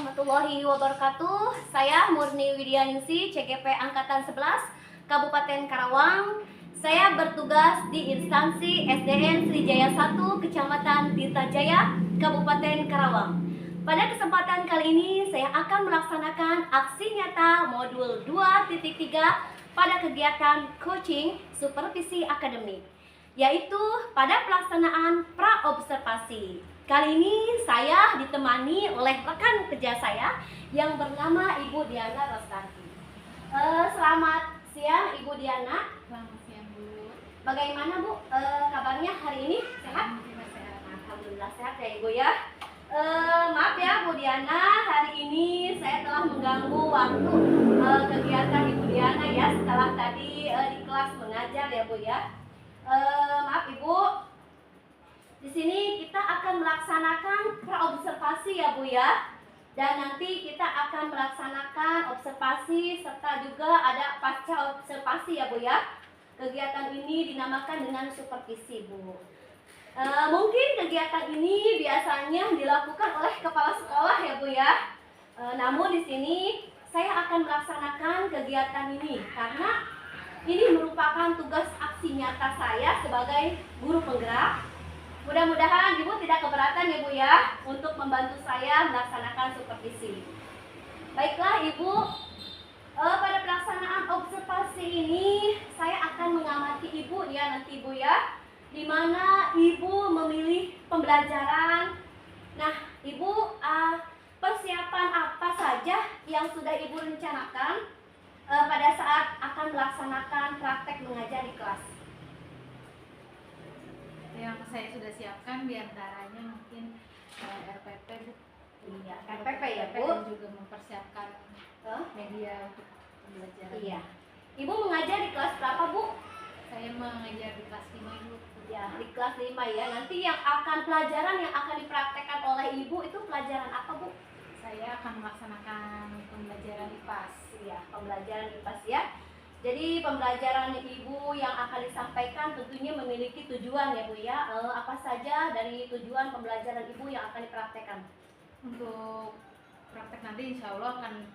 warahmatullahi wabarakatuh. Saya Murni Widyaningsi, CGP Angkatan 11, Kabupaten Karawang. Saya bertugas di instansi SDN Srijaya 1, Kecamatan Tirtajaya, Kabupaten Karawang. Pada kesempatan kali ini, saya akan melaksanakan aksi nyata modul 2.3 pada kegiatan coaching supervisi akademik, yaitu pada pelaksanaan pra-observasi. Kali ini saya ditemani oleh rekan kerja saya yang bernama Ibu Diana Rostanti. Selamat siang Ibu Diana. Selamat siang Bu. Bagaimana Bu kabarnya hari ini? Sehat? Alhamdulillah sehat ya Ibu ya. Maaf ya Bu Diana, hari ini saya telah mengganggu waktu kegiatan Ibu Diana ya, setelah tadi di kelas mengajar ya Bu ya. Maaf Ibu. Di sini kita akan melaksanakan praobservasi ya Bu ya. Dan nanti kita akan melaksanakan observasi serta juga ada pasca observasi ya Bu ya. Kegiatan ini dinamakan dengan supervisi Bu. Mungkin kegiatan ini biasanya dilakukan oleh kepala sekolah ya Bu ya. Namun di sini saya akan melaksanakan kegiatan ini karena ini merupakan tugas aksi nyata saya sebagai guru penggerak. Mudah-mudahan Ibu tidak keberatan ya Bu ya untuk membantu saya melaksanakan supervisi. Baiklah Ibu, pada pelaksanaan observasi ini saya akan mengamati Ibu ya nanti Ibu ya, di mana Ibu memilih pembelajaran. Nah Ibu, persiapan apa saja yang sudah Ibu rencanakan pada saat akan melaksanakan praktek mengajar di kelas? Yang saya sudah siapkan diantaranya mungkin RPP Bu. Iya, RPP ya Bu. Dan juga mempersiapkan media untuk pembelajaran. Iya. Ibu mengajar di kelas berapa Bu? Saya mengajar di kelas 5 Ibu. Ya, di kelas 5 ya. Nanti yang akan pelajaran yang akan dipraktekkan oleh Ibu itu pelajaran apa Bu? Saya akan melaksanakan pembelajaran IPAS. Iya, pembelajaran IPAS ya. Jadi pembelajaran Ibu yang akan disampaikan tentunya memiliki tujuan ya Bu ya. Apa saja dari tujuan pembelajaran Ibu yang akan dipraktekkan? Untuk praktek nanti insya Allah akan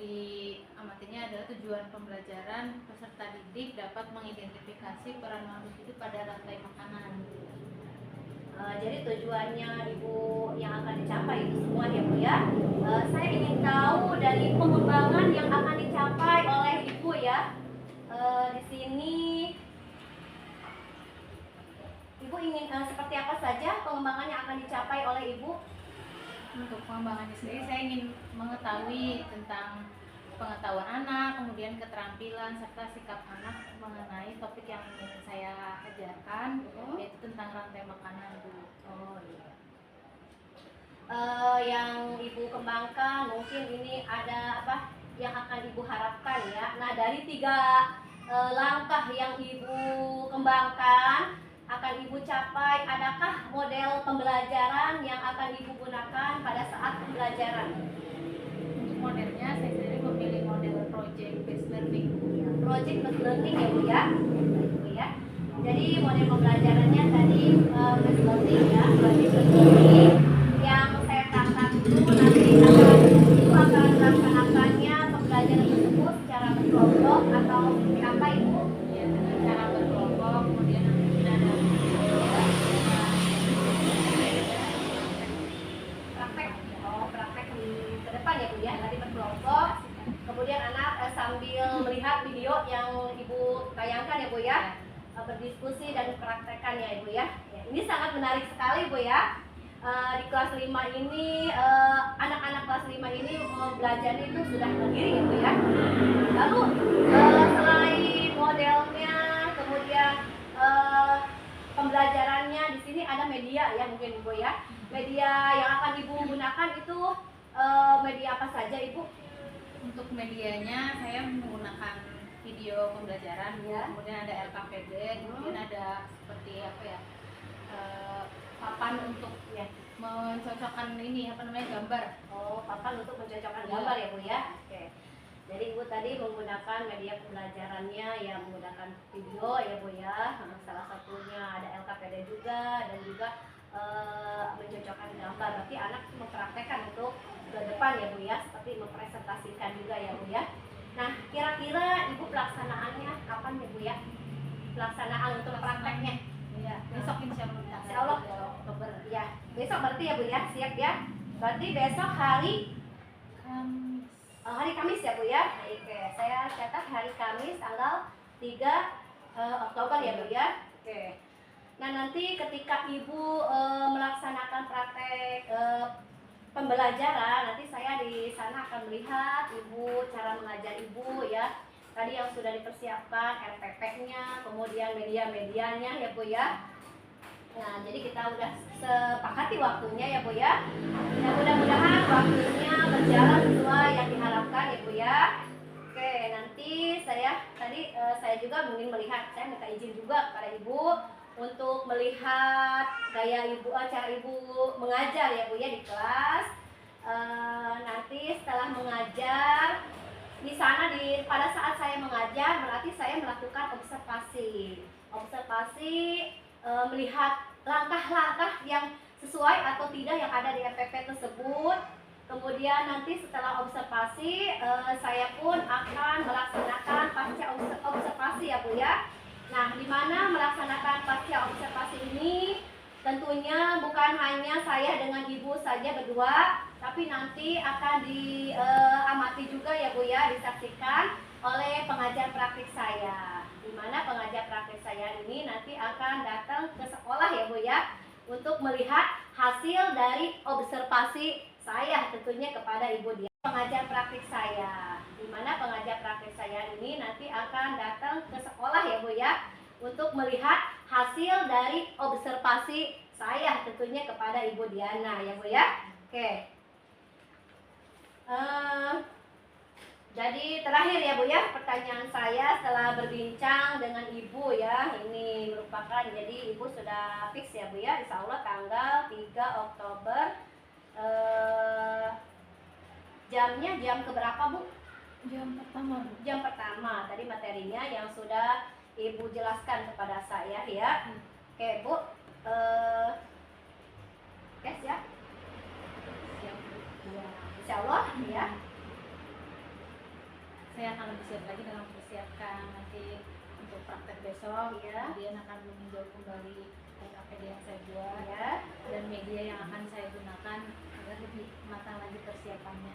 diamatinya adalah tujuan pembelajaran peserta didik dapat mengidentifikasi peran makhluk hidup pada rantai makanan. Jadi tujuannya Ibu yang akan dicapai itu semua ya Bu ya. Saya ingin tahu dari pengembangan yang akan dicapai oleh Ibu ya. Di sini Ibu ingin seperti apa saja pengembangan yang akan dicapai oleh Ibu? Untuk pengembangannya sendiri saya ingin mengetahui tentang pengetahuan anak, kemudian keterampilan serta sikap anak mengenai topik yang ingin saya ajarkan, yaitu tentang rantai makanan Bu. Oh iya. Yang Ibu kembangkan mungkin ini ada apa yang akan Ibu harapkan ya. Nah dari 3 langkah yang Ibu kembangkan akan Ibu capai, adakah model pembelajaran yang akan Ibu gunakan pada saat pembelajaran? Untuk modelnya saya sendiri memilih model project based learning. Ya, project based learning ya Bu ya. Bu ya. Jadi model pembelajarannya tadi based learning ya, project based learning yang saya tangkap itu nanti Ibu akan melaksanakannya pembelajaran tersebut secara berkelompok atau seperti apa Ibu? Ya, dengan cara berkelompok, kemudian nanti ada praktek di ke depan ya Bu ya, tadi berkelompok. Kemudian anak sambil melihat video yang Ibu tayangkan ya Bu ya, berdiskusi dan praktekkan ya Ibu ya. Ini sangat menarik sekali Bu ya. Di kelas 5 ini anak-anak kelas 5 ini belajarnya itu sudah mandiri ya Bu ya. Lalu selain modelnya, kemudian pembelajarannya di sini ada media ya mungkin Ibu ya. Media yang akan Ibu gunakan itu media apa saja Ibu? untuk medianya saya menggunakan video pembelajaran, Ya. kemudian ada LKPD, kemudian ada seperti apa ya, papan untuk Ya. mencocokkan ini apa namanya gambar. Oh, papan untuk mencocokkan Ya. gambar ya Bu ya. Oke. Jadi Ibu tadi menggunakan media pembelajarannya ya menggunakan video ya Bu ya. Salah satunya ada LKPD juga dan juga mencocokkan gambar. Berarti anak mempraktekkan untuk ke depan ya Bu ya, seperti mempresentasikan juga ya Bu ya. Nah, kira-kira Ibu pelaksanaannya kapan ya Bu ya? Pelaksanaan untuk prakteknya? Ya, besok insya Allah. Insya Allah. Oktober. Ya, besok berarti ya Bu ya, siap ya. Berarti besok hari hari Kamis ya Bu ya. Oke, saya catat hari Kamis tanggal 3 Oktober ya Bu ya. Oke. Nah, nanti ketika Ibu melaksanakan praktek pembelajaran, nanti saya di sana akan melihat Ibu, cara mengajar Ibu ya. Tadi yang sudah dipersiapkan RPP-nya, kemudian media-medianya ya Bu ya. Nah, jadi kita udah sepakati waktunya ya Bu ya. Nah, mudah-mudahan waktunya berjalan sesuai yang diharapkan ya Bu ya. Oke, nanti saya juga ingin melihat, saya minta izin juga kepada Ibu untuk melihat gaya Ibu, cara Ibu mengajar ya Bu ya di kelas. Nanti setelah mengajar di sana, pada saat saya mengajar berarti saya melakukan observasi, melihat langkah-langkah yang sesuai atau tidak yang ada di RPP tersebut. Kemudian nanti setelah observasi, saya pun akan melaksanakan pasca observasi ya Bu ya. Nah, di mana melaksanakan pasca observasi ini tentunya bukan hanya saya dengan Ibu saja berdua, tapi nanti akan diamati juga ya Bu ya, disaksikan oleh pengajar praktik saya. Di mana pengajar praktik saya ini nanti akan datang ke sekolah ya Bu ya, untuk melihat hasil dari observasi saya tentunya kepada Ibu dia. Pengajar praktik saya, di mana pengajar praktik saya ini nanti akan datang ke sekolah ya Bu ya, untuk melihat hasil dari observasi saya tentunya kepada Ibu Diana ya Bu ya. Oke. Jadi terakhir ya Bu ya, pertanyaan saya setelah berbincang dengan Ibu ya, ini merupakan, jadi Ibu sudah fix ya Bu ya, insya Allah tanggal 3 Oktober. Jamnya jam keberapa Bu? Jam pertama Bu. Jam pertama, tadi materinya yang sudah Ibu jelaskan kepada saya ya. Oke Bu, yes ya. Siap Bu. Insya Allah ya. Saya akan lebih siap lagi dalam mempersiapkan nanti untuk praktek besok Ya. Kemudian akan meninjau kembali APD yang saya buat Ya. dan media yang akan saya gunakan agar lebih matang lagi persiapannya.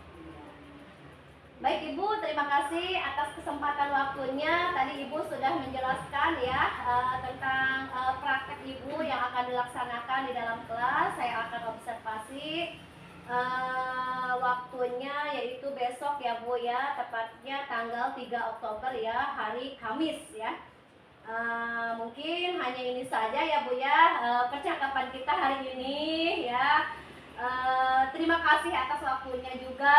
Baik Ibu, terima kasih atas kesempatan waktunya. Tadi Ibu sudah menjelaskan ya tentang praktek Ibu yang akan dilaksanakan di dalam kelas. Saya akan observasi waktunya yaitu besok ya Bu ya, tepatnya tanggal 3 Oktober ya, hari Kamis ya. Mungkin hanya ini saja ya Bu ya percakapan kita hari ini ya. Terima kasih atas waktunya juga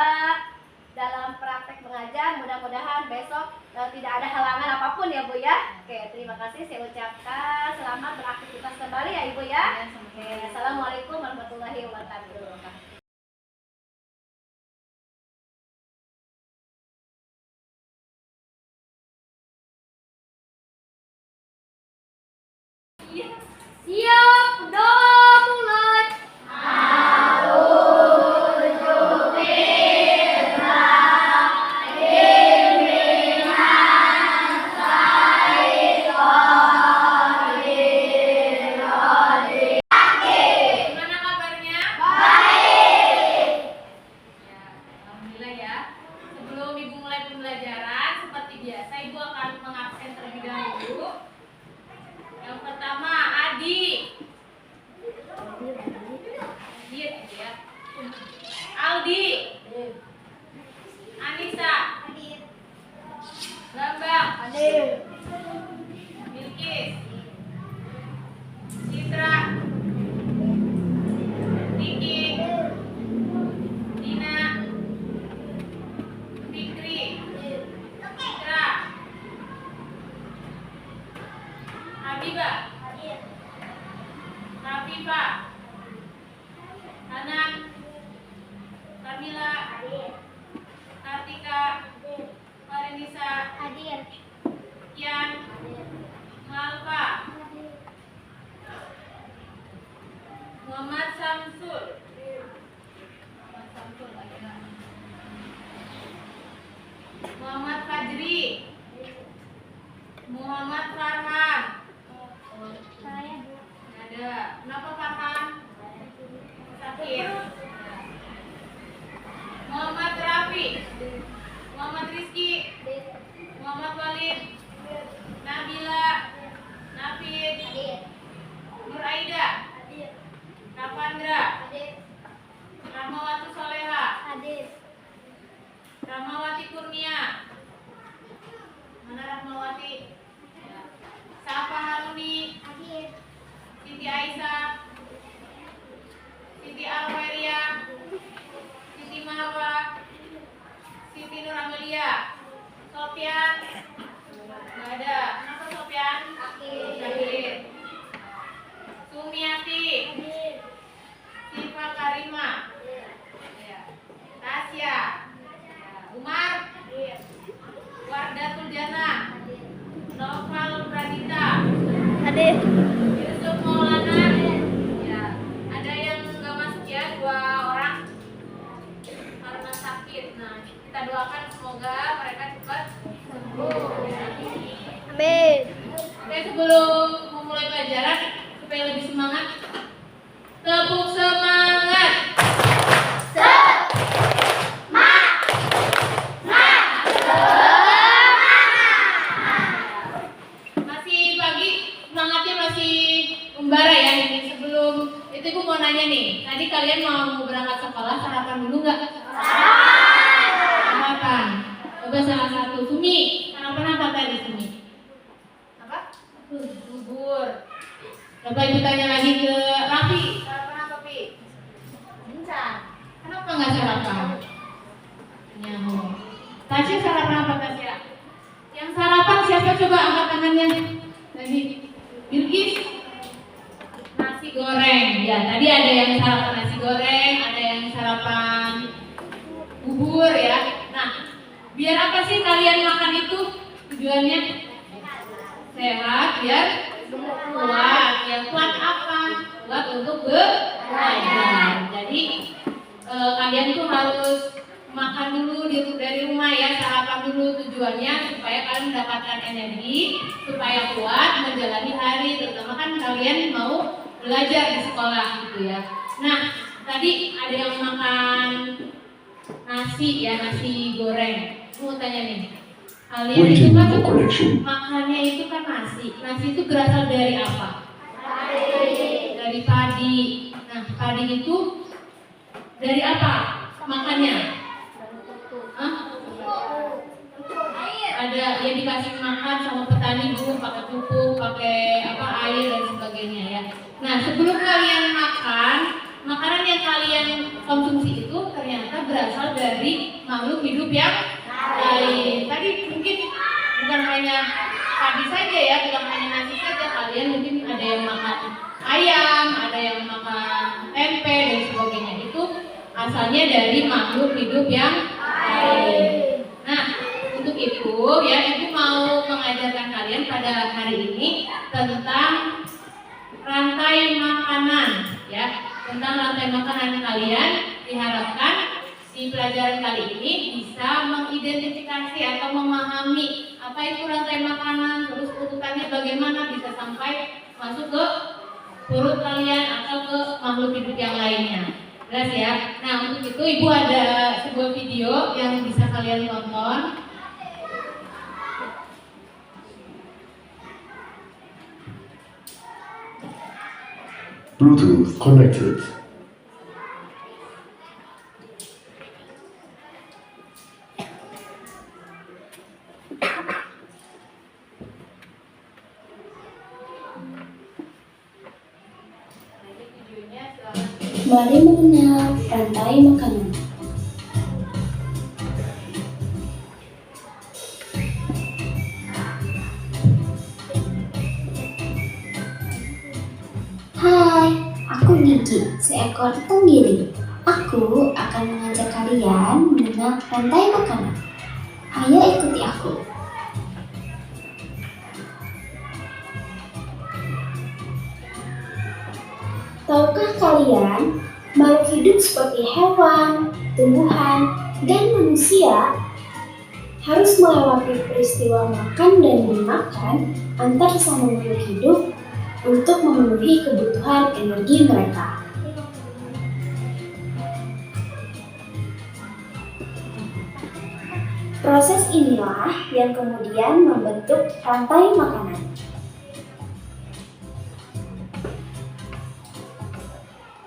dalam praktek mengajar. Mudah-mudahan besok tidak ada halangan apapun ya Bu ya. Oke, terima kasih, saya ucapkan selamat beraktivitas kembali ya Ibu ya. Oke, assalamualaikum warahmatullahi wabarakatuh. Siap, udah mulai. Gimana kabarnya? Baik. Ya, alhamdulillah ya. Sebelum Ibu mulai pembelajaran, seperti biasa Ibu akan mengabsen terlebih dahulu. Yang pertama, Adi. Hadir ya. Aldi. Anissa. Bambang. Bilkis. Citra. Niki. Dina. Fikri. Citra. Habibah. Rafifa. Hanan. Kamila. Kartika. Marinisa. Kian. Malva. Muhammad Samsul. Muhammad Samsul lagi. Rahmawati Kurnia. Mana Rahmawati? Ya. Safa Haruni. Siti Aisyah. Siti Alweria. Siti Mahawa. Siti Nur Amelia. Sofian. Nggak ada. Kenapa Sofian? Akhir. Sumiati. Siva Karima. Ya. Tasya. Umar. Wardatul Jana. Noval Pradita. Yusuf Maulana. Ya. Ada yang nggak masuk ya, 2 orang karena sakit. Nah, kita doakan semoga mereka cepat sembuh. Amin. Oke, sebelum memulai pelajaran supaya lebih semangat, tepuk semangat. Masih pagi, semangatnya masih membara ya. Sebelum itu Ibu mau nanya nih, tadi kalian mau berangkat sekolah sarapan dulu nggak? Sarapan. Coba salah satu. Sumi, sarapan apa tadi Sumi? Apa? Bubur. Coba Ibu tanya lagi ke Raffi, sarapan apa Pi? Bincang. Kenapa nggak sarapan? Nyaho. Tasya sarapan apa Tasya? Yang sarapan siapa coba angkat tangannya? Tadi Bilkis. Nasi goreng. Ya, tadi ada yang sarapan nasi goreng, ada yang sarapan bubur ya. Nah, biar apa sih kalian makan itu? Tujuannya sehat, biar kuat. Yang kuat apa? Kuat untuk belajar. Jadi kalian tuh harus makan dulu dari rumah ya, sarapan dulu, tujuannya supaya kalian mendapatkan energi, supaya kuat menjalani hari, terutama kan kalian mau belajar di sekolah gitu ya. Nah, tadi ada yang makan nasi ya, nasi goreng. Mau tanya nih, kalian itu kan makannya itu kan nasi. Nasi itu berasal dari apa? Dari padi. Nah, padi itu dari apa makannya? Ada yang dikasih makan sama petani dulu pakai pupuk, pakai air dan sebagainya ya. Nah, sebelum kalian makan, makanan yang kalian konsumsi itu ternyata berasal dari makhluk hidup yang lain. Tadi mungkin bukan hanya padi saja ya, bukan hanya nasi saja, kalian mungkin ada yang makan ayam, ada yang makan tempe dan sebagainya. Itu asalnya dari makhluk hidup yang lain. Nah, untuk Ibu ya, Ibu mau mengajarkan kalian pada hari ini tentang rantai makanan ya, tentang rantai makanan kalian. Diharapkan di pelajaran kali ini bisa mengidentifikasi atau memahami apa itu rantai makanan, terus urutannya bagaimana bisa sampai masuk ke perut kalian atau ke makhluk hidup yang lainnya. Jelas ya? Nah, untuk itu Ibu ada sebuah video yang bisa kalian tonton. Bluetooth connected. Mari mengenal rantai makanan. Hai, aku Gigi, seekor tenggiri. Aku akan mengajak kalian mengenal rantai makanan. Ayo ikuti aku. Tahukah kalian, makhluk hidup seperti hewan, tumbuhan, dan manusia harus melewati peristiwa makan dan memakan antar sesama makhluk hidup untuk memenuhi kebutuhan energi mereka. Proses inilah yang kemudian membentuk rantai makanan.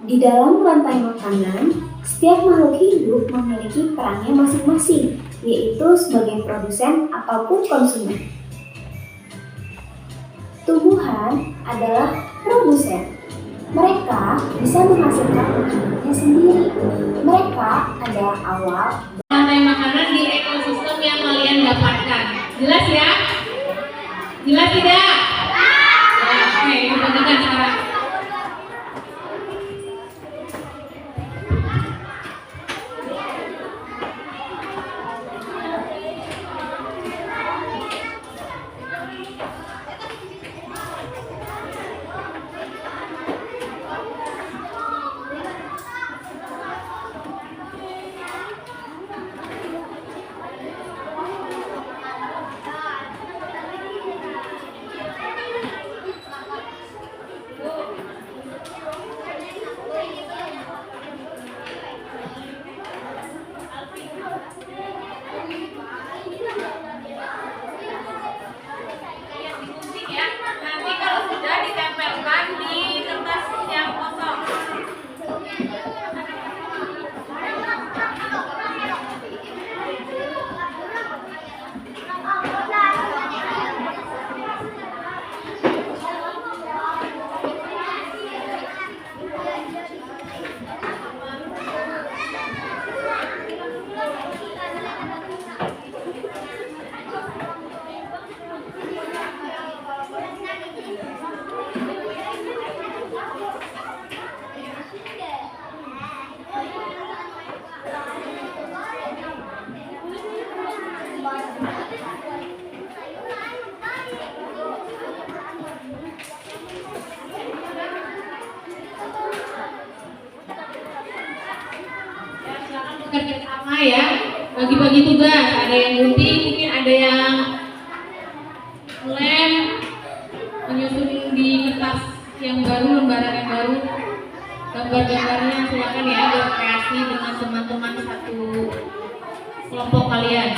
Di dalam rantai makanan, setiap makhluk hidup memiliki perannya masing-masing. yaitu sebagai produsen ataupun konsumen. Tumbuhan adalah produsen. Mereka bisa menghasilkan makanannya sendiri. Mereka adalah awal rantai makanan di ekosistem yang kalian dapatkan. Jelas ya? Jelas tidak? Ya, oke, kita dengar sekarang. Nanti kalau sudah ditempelkan di kertas yang kosong. Kerja sama ya, bagi-bagi tugas. Ada yang gunting, mungkin ada yang lem, menyusun di kertas yang baru, lembaran yang baru. Gambar-gambarnya silakan ya, berkreasi dengan teman-teman satu kelompok kalian.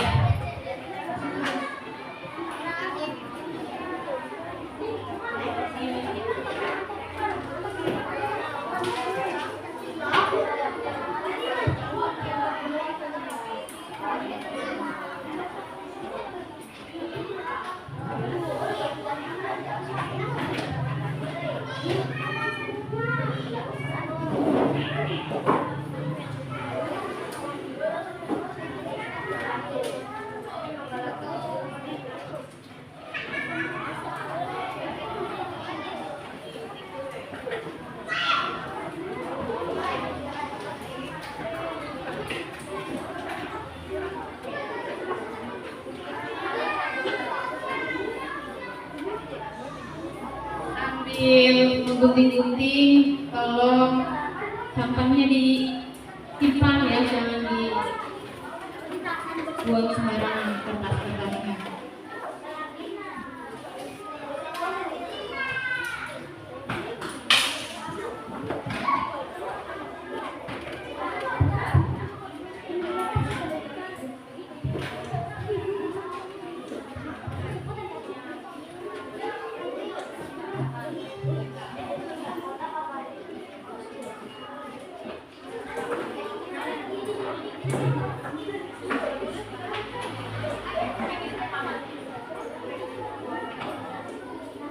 Sambil menggunting-gunting, tolong sampahnya disimpan ya, jangan dibuang sembarangan kertas-kertasnya.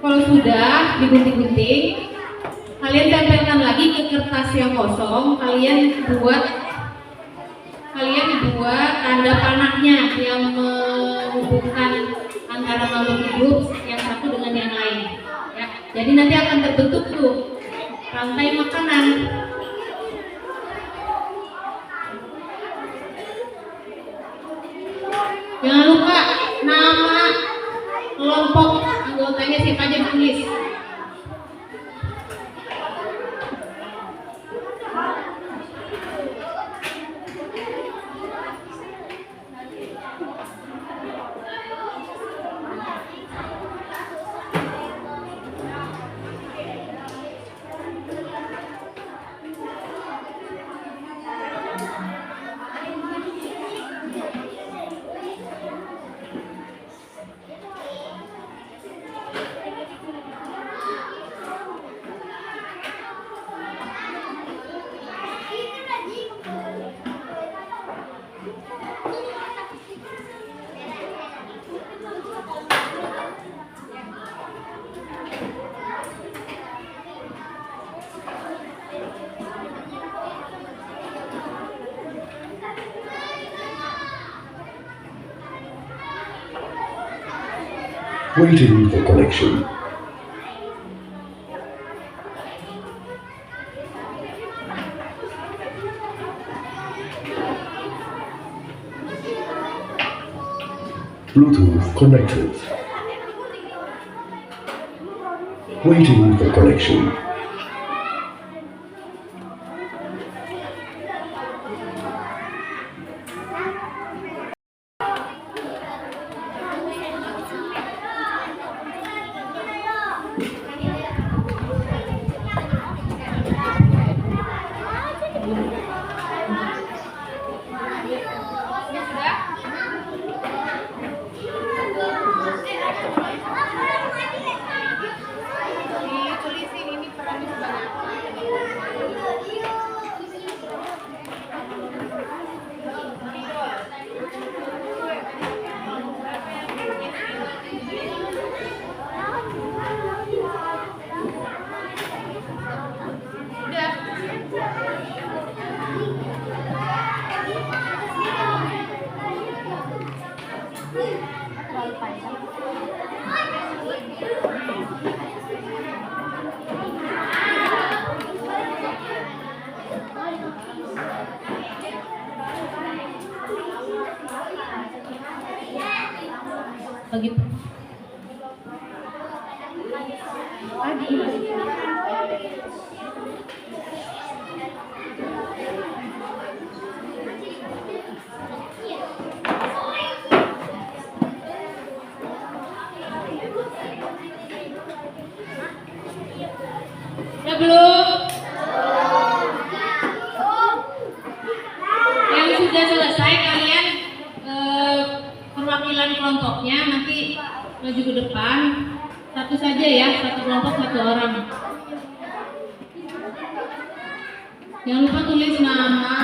Kalau sudah digunting-gunting, kalian tempelkan lagi ke kertas yang kosong. Kalian buat tanda panahnya yang menghubungkan antara makhluk hidup yang satu dengan yang lain. Ya, jadi nanti akan terbentuk tuh rantai makanan. Jangan lupa nama kelompok anggotanya siapa aja ditulis. Waiting for connection. Bluetooth connected. Waiting for connection. Ditulisin ini perannya sebanyak. Terlalu panjang. Bagi ya belum? Yang sudah selesai kalian perwakilan kelompoknya nanti maju ke depan. Satu saja ya, satu kelompok satu orang. Jangan lupa tulis nama.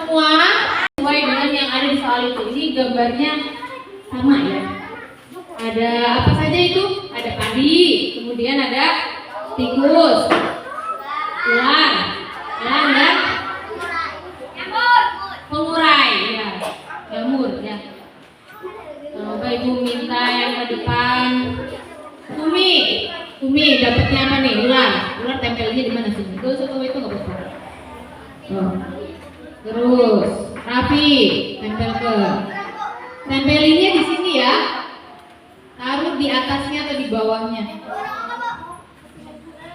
Semua sesuai dengan yang ada di soal itu. Ini gambarnya sama ya. Ada apa saja itu? Ada padi, kemudian ada tikus, ular, dan pengurai, ya, jamur, ya. Bapak Ibu minta yang ke depan. Umi dapatnya apa nih? Ular tempelnya di mana sih? Itu nggak apa-apa. Terus Raffi tempelinnya di sini ya, taruh di atasnya atau di bawahnya.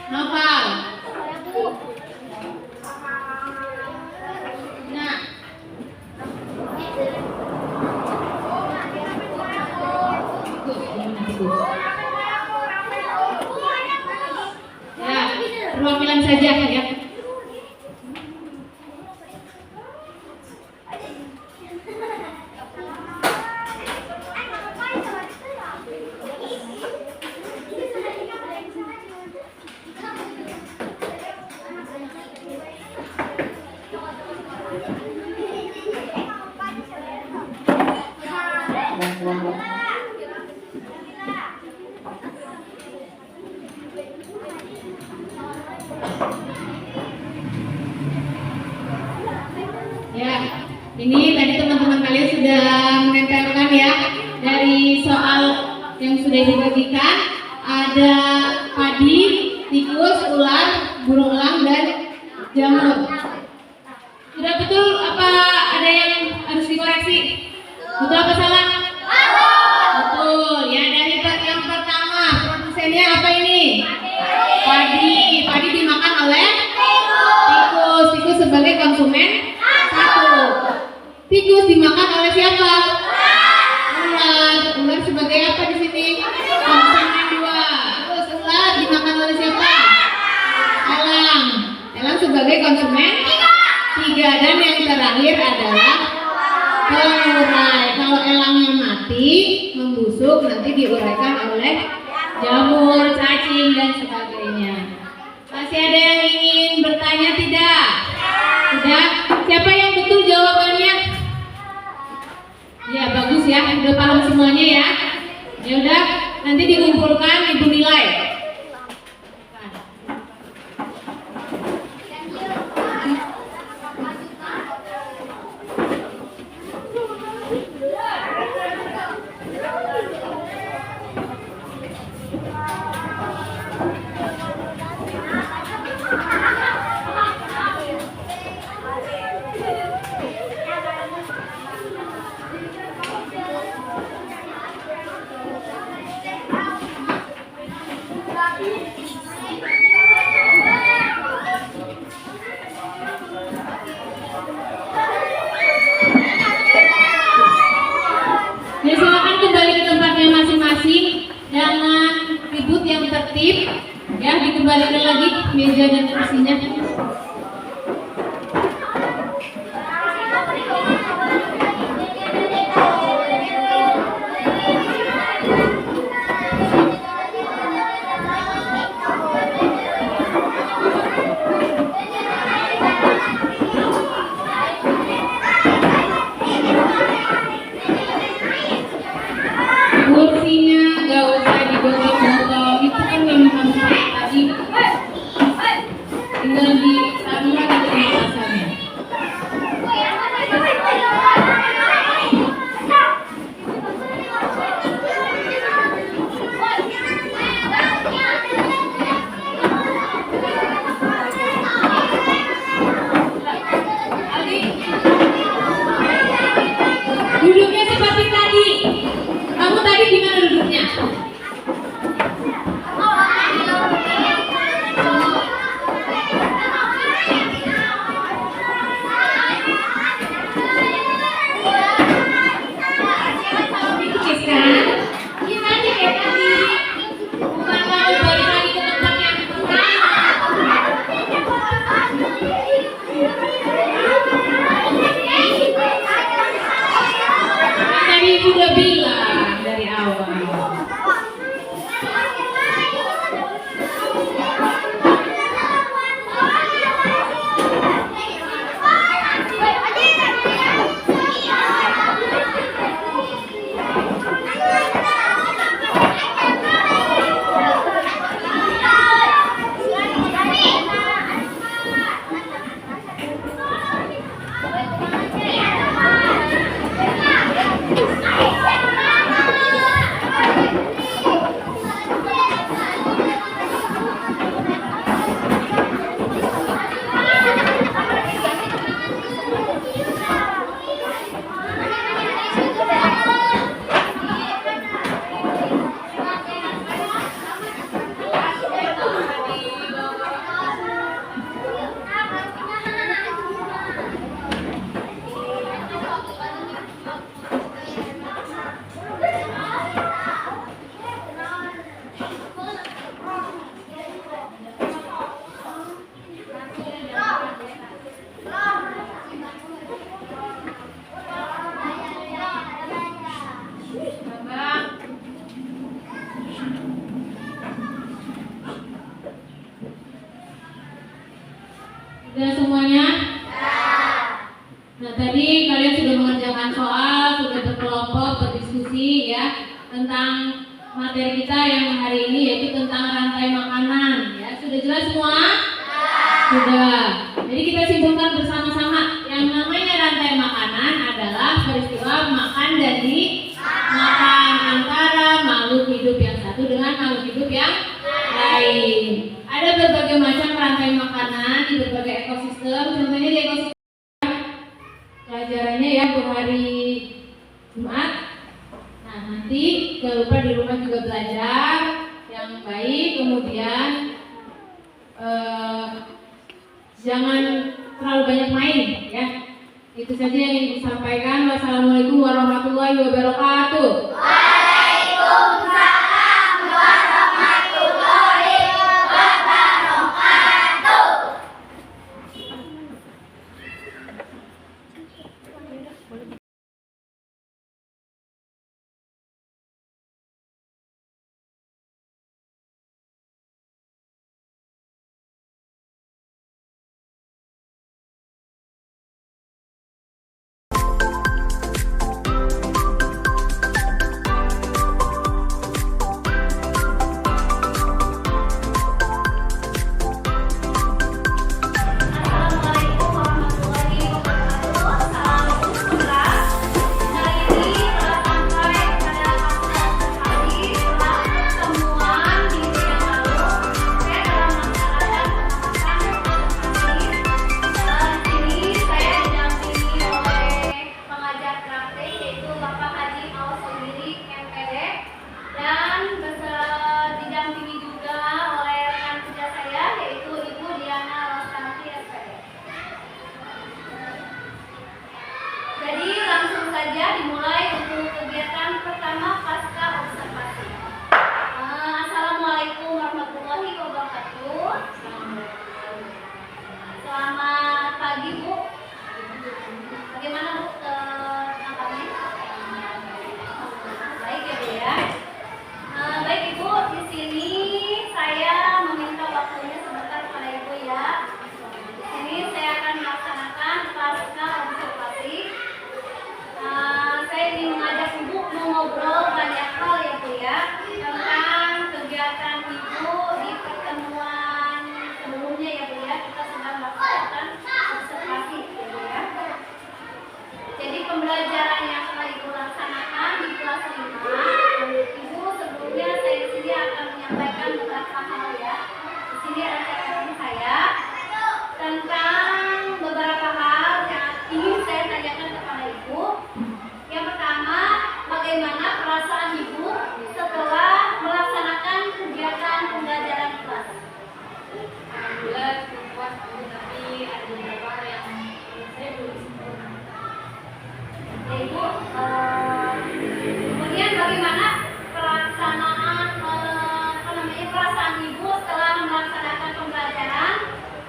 Hafal. Nah, ya perwakilan saja ya. Ini tadi teman-teman kalian sudah menempelkan ya dari soal yang sudah dibagikan, ada padi, tikus, ular, burung elang dan jamur. Sudah betul apa ada yang harus dikoreksi? Betul apa salah? Betul. Ya, dari yang pertama produsennya apa ini? Padi. Padi dimakan oleh tikus. Tikus sebagai konsumen satu. Tikus dimakan oleh siapa? Ular. Ular sebagai apa di sini? Konsumen dua. Terus ular dimakan oleh siapa? Elang. Elang sebagai konsumen tiga. Dan yang terakhir adalah pengurai. Kalau elangnya mati, membusuk, nanti diuraikan oleh jamur, cacing dan sebagainya. Masih ada yang ingin bertanya tidak? Sudah? Siapa yang betul jawabannya? Ya bagus ya, udah paham semuanya ya. Ya udah, nanti dikumpulkan ibu nilai. Ya silakan kembali ke tempatnya masing-masing, jangan ribut, yang tertib. Ya, dikembalikan lagi meja dan kursinya. Kursinya gak usah digotong-gotong, itu kan yang kamu pakai tadi. Tinggal ditaruh lagi ke atasnya. Duduknya seperti tadi. Kamu tadi gimana duduknya? Dikis kan? Dikis aja kayak tadi. Bukan mau balik lagi ke tempat yang tadi ibu udah bilang dari awal. Sudah semuanya? Nah tadi kalian sudah mengerjakan soal, sudah berkelompok, berdiskusi ya tentang materi kita yang hari ini, yaitu tentang rantai makanan. Ya sudah jelas semua? Sudah. Jadi kita simpulkan bersama-sama, yang namanya rantai makanan Ada berbagai macam rantai makanan di berbagai ekosistem. Contohnya di ekosistem pelajarannya ya untuk hari Jumat. Nah, nanti jangan lupa di rumah juga belajar yang baik. Kemudian jangan terlalu banyak main ya. Itu saja yang ingin disampaikan. Wassalamualaikum warahmatullahi wabarakatuh. Waalaikumsalam warahmatullahi wabarakatuh. Assalamualaikum warahmatullahi wabarakatuh. Salam sejahtera. Hari ini telah sampai pada fase terakhir setelah pertemuan minggu yang lalu. Saya telah melaksanakan pengamatan observasi. Di sini saya didampingi oleh pengajar praktik yaitu Bapak Haji Awas Sendiri MPD dan didampingi juga oleh rekan kerja saya yaitu Ibu Diana Rostanati SPD. Jadi langsung saja dimulai untuk kegiatan pertama pasca observasi. Assalamualaikum warahmatullahi wabarakatuh. Selamat pagi Bu. Bagaimana Bu kabarnya? Baik ya Bu ya. Baik Ibu, di sini saya meminta waktunya sebentar pada Ibu ya. Di sini saya akan melaksanakan pasca observasi. Saya ingin mengajak Ibu mengobrol banyak hal ya Bu ya tentang kegiatan Ibu di pertemuan sebelumnya ya Bu ya. Kita sedang melaksanakan observasi ya Bu ya. Jadi pembelajaran yang telah Ibu laksanakan di kelas 5, Ibu sebelumnya saya di sini akan menyampaikan beberapa hal ya. Di sini ada catatan saya tentang beberapa hal yang ingin saya tanyakan kepada Ibu. Yang pertama, bagaimana perasaan Ibu setelah melaksanakan kegiatan pembelajaran kelas? Alhamdulillah cukup puas, tapi ada beberapa hal yang menurut saya belum sempurna. Ya Ibu, kemudian bagaimana pelaksanaan perasaan Ibu setelah melaksanakan pembelajaran,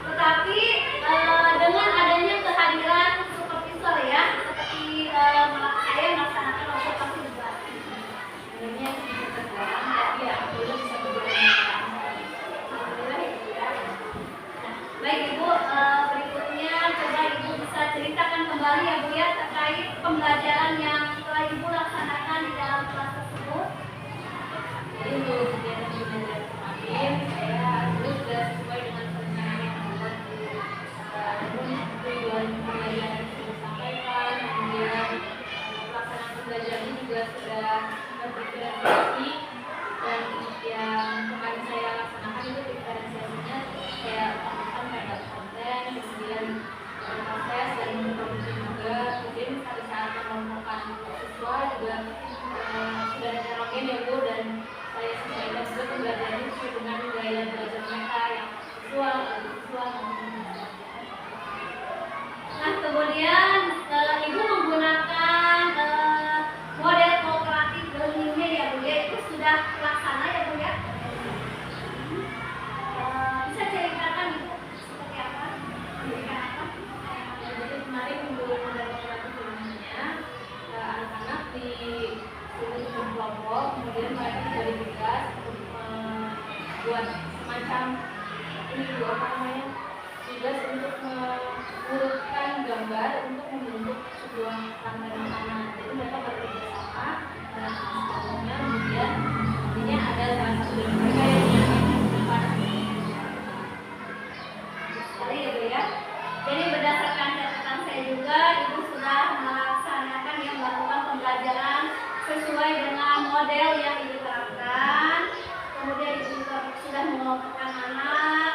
tetapi dengan adanya kehadiran supervisor ya, seperti saya melaksanakan observasi juga. Sebenarnya sedikit kekurangan, tapi ya alhamdulillah bisa berjalan. Alhamdulillah Ibu ya. Nah, baik Ibu, berikutnya coba Ibu bisa ceritakan kembali ya Bu ya terkait pembelajaran yang telah Ibu laksanakan di dalam kelas tersebut. Jadi untuk kegiatan belajar kemarin, saya itu sudah sesuai dengan perencanaan yang dibuat di tujuan pembelajaran yang sudah disampaikan, kemudian pelaksanaan pembelajaran ini juga sudah berdifferensiasi dan yang kemarin saya laksanakan itu diferensiasinya saya utamakan pada konten, kemudian proses dan memproduksi juga, kemudian pada saat mengelompokkan siswa juga sudah heterogen ya Bu, dan saya sesuaikan juga pembelajaran ini sesuai dengan gaya belajar mereka yang visual. Nah, kemudian Ibu menggunakan model kooperatif learning ya Bu ya, itu sudah terlaksana ya Bu ya? Bisa ceritakan Ibu seperti apa? Memberikan apa? Jadi kemarin untuk modal kooperatif ilmunya anak-anak di susun kelompok, kemudian mereka diberi tugas untuk buat semacam ini Bu, apa namanya, tugas untuk mengurutkan gambar untuk membentuk sebuah rantai makanan. Jadi mereka bekerja sama dengan kelompoknya, kemudian nantinya ada salah satu dari mereka yang depan. Sekali ya Bu ya. Jadi berdasarkan catatan saya juga, Ibu sudah melaksanakan yang melakukan pembelajaran sesuai dengan model yang Ibu terapkan. Kemudian Ibu juga sudah mengelompokkan anak,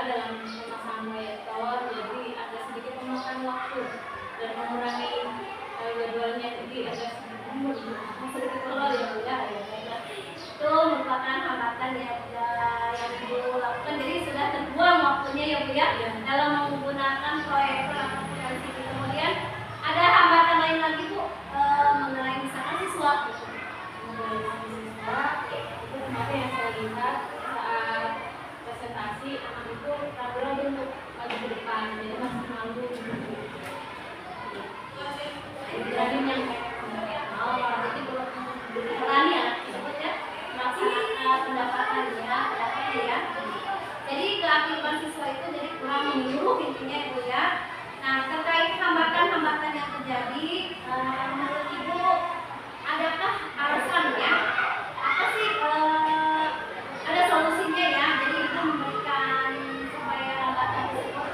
dalam pemasangan proyektor, jadi agak sedikit memakan waktu dan mengurangi jadwalnya, jadi agak sedikit molor ya Bu ya. Itu merupakan hambatan yang Ibu lakukan, jadi sudah terbuang waktunya ya Bu ya dalam menggunakan proyektor ataupun LCD. Kemudian ada hambatan lain lagi Bu, mengenai misalkan siswa gitu. Itu kemarin yang saya lihat saat presentasi, anak itu ragu-ragu untuk maju ke depan, jadi masih malu. Berani Oh, jadi belum berani anak tersebut ya melaksanakan pendapatnya ya. Jadi keaktifan siswa itu jadi kurang menyeluruh intinya Ibu ya. Nah, terkait hambatan-hambatan yang terjadi, menurut Ibu adakah alasannya? Apa sih ada solusinya ya? Jadi Ibu memberikan supaya hambatan tersebut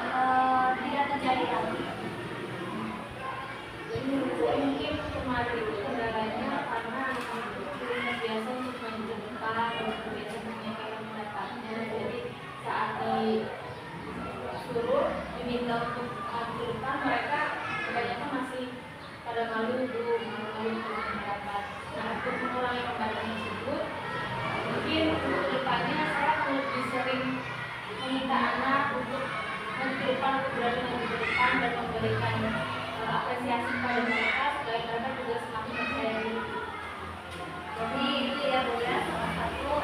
tidak terjadi lagi. Mungkin kemarin itu kendalanya karena biasa untuk maju ke depan, biasa menyampaikan pendapatnya, jadi saat disuruh diminta untuk maju ke depan, mereka kebanyakan masih pada malu untuk pendapat. Nah, untuk mengurangi hambatan tersebut, mungkin untuk kedepannya saya akan lebih sering meminta anak untuk maju ke depan, untuk berani maju ke depan dan memberikan apresiasi pada mereka supaya mereka juga semakin percaya diri. Jadi itu ya Bu ya, salah satu